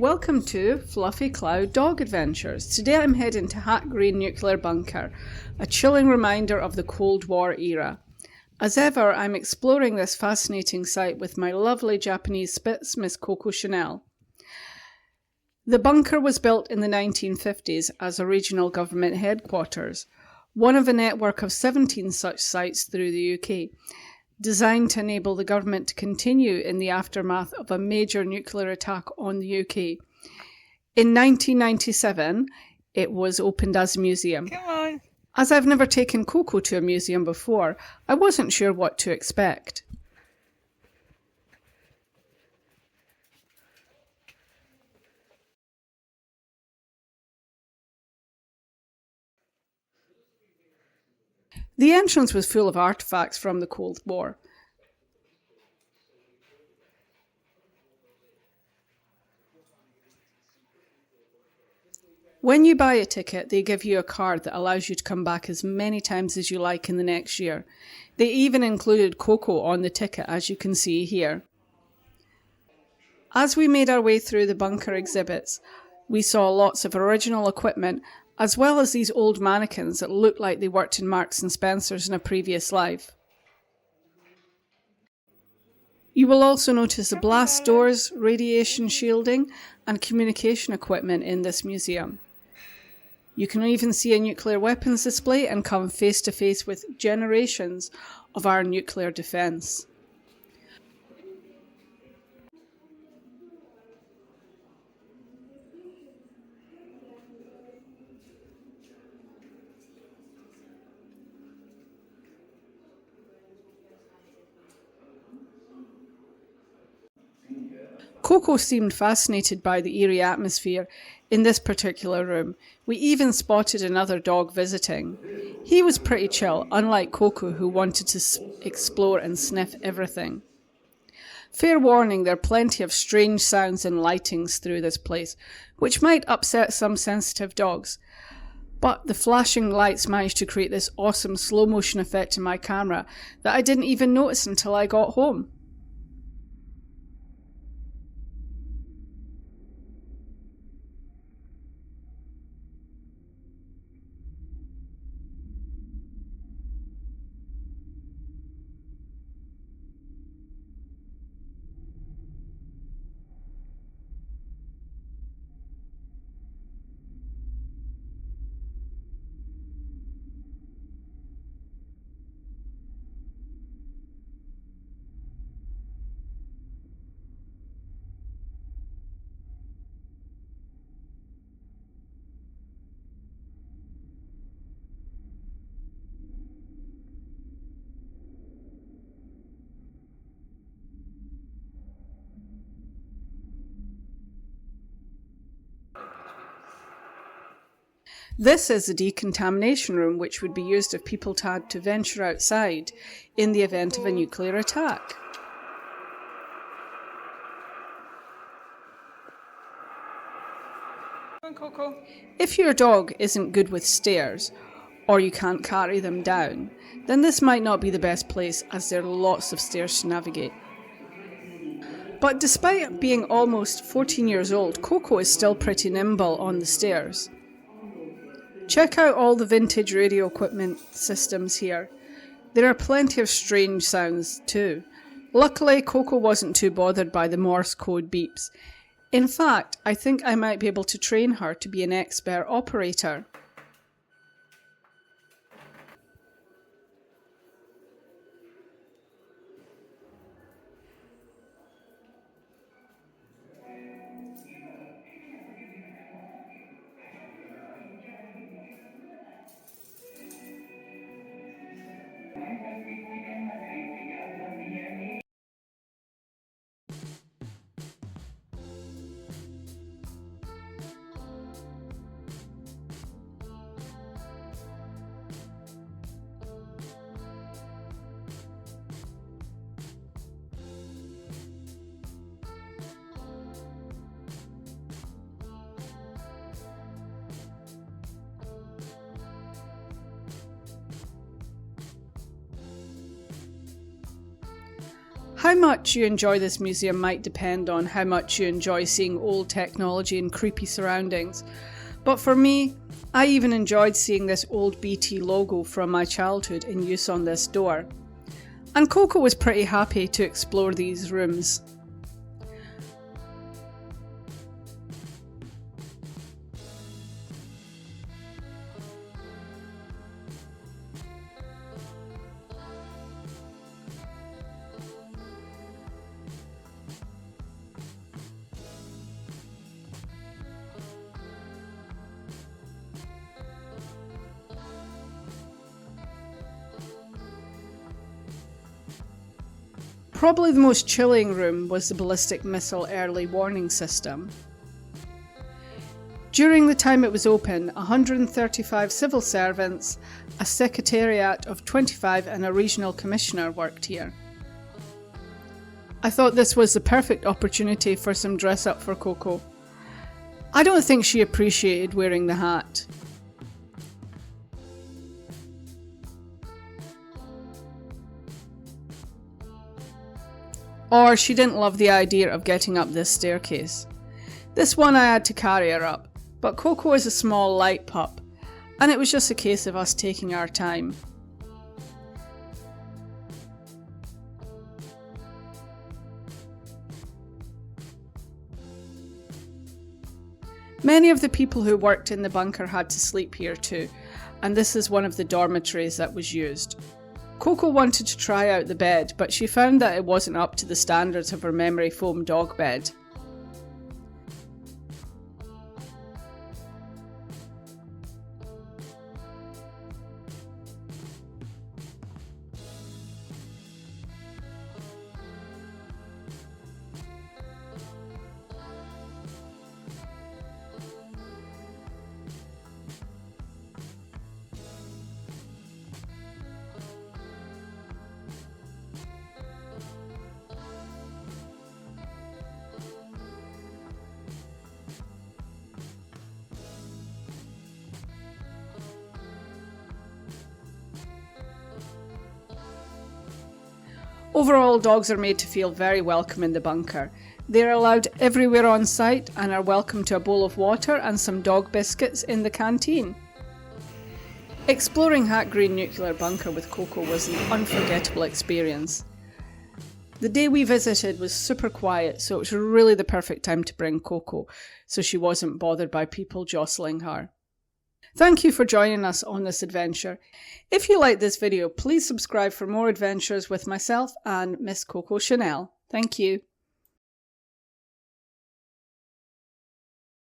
Welcome to Fluffy Cloud Dog Adventures. Today I'm heading to Hat Green Nuclear Bunker, a chilling reminder of the Cold War era. As ever, I'm exploring this fascinating site with my lovely Japanese Spitz, Miss Coco Chanel. The bunker was built in the 1950s as a regional government headquarters, one of a network of 17 such sites through the UK, designed to enable the government to continue in the aftermath of a major nuclear attack on the UK. In 1997, it was opened as a museum. Come on. As I've never taken Coco to a museum before, I wasn't sure what to expect. The entrance was full of artefacts from the Cold War. When you buy a ticket, they give you a card that allows you to come back as many times as you like in the next year. They even included Coco on the ticket, as you can see here. As we made our way through the bunker exhibits, we saw lots of original equipment, as well as these old mannequins that looked like they worked in Marks and Spencer's in a previous life. You will also notice the blast doors, radiation shielding, and communication equipment in this museum. You can even see a nuclear weapons display and come face to face with generations of our nuclear defence. Coco seemed fascinated by the eerie atmosphere in this particular room. We even spotted another dog visiting. He was pretty chill, unlike Coco, who wanted to explore and sniff everything. Fair warning, there are plenty of strange sounds and lightings through this place, which might upset some sensitive dogs. But the flashing lights managed to create this awesome slow motion effect in my camera that I didn't even notice until I got home. This is the decontamination room, which would be used if people had to venture outside in the event of a nuclear attack. Come on, Coco. If your dog isn't good with stairs, or you can't carry them down, then this might not be the best place, as there are lots of stairs to navigate. But despite being almost 14 years old, Coco is still pretty nimble on the stairs. Check out all the vintage radio equipment systems here. There are plenty of strange sounds too. Luckily, Coco wasn't too bothered by the Morse code beeps. In fact, I think I might be able to train her to be an expert operator. How much you enjoy this museum might depend on how much you enjoy seeing old technology and creepy surroundings. But for me, I even enjoyed seeing this old BT logo from my childhood in use on this door. And Coco was pretty happy to explore these rooms. Probably the most chilling room was the ballistic missile early warning system. During the time it was open, 135 civil servants, a secretariat of 25 and a regional commissioner worked here. I thought this was the perfect opportunity for some dress up for Coco. I don't think she appreciated wearing the hat. Or she didn't love the idea of getting up this staircase. This one I had to carry her up, but Coco is a small light pup, and it was just a case of us taking our time. Many of the people who worked in the bunker had to sleep here too, and this is one of the dormitories that was used. Coco wanted to try out the bed, but she found that it wasn't up to the standards of her memory foam dog bed. Overall, dogs are made to feel very welcome in the bunker. They are allowed everywhere on site and are welcome to a bowl of water and some dog biscuits in the canteen. Exploring Hat Green Nuclear Bunker with Coco was an unforgettable experience. The day we visited was super quiet, so it was really the perfect time to bring Coco, so she wasn't bothered by people jostling her. Thank you for joining us on this adventure. If you liked this video, please subscribe for more adventures with myself and Miss Coco Chanel. Thank you.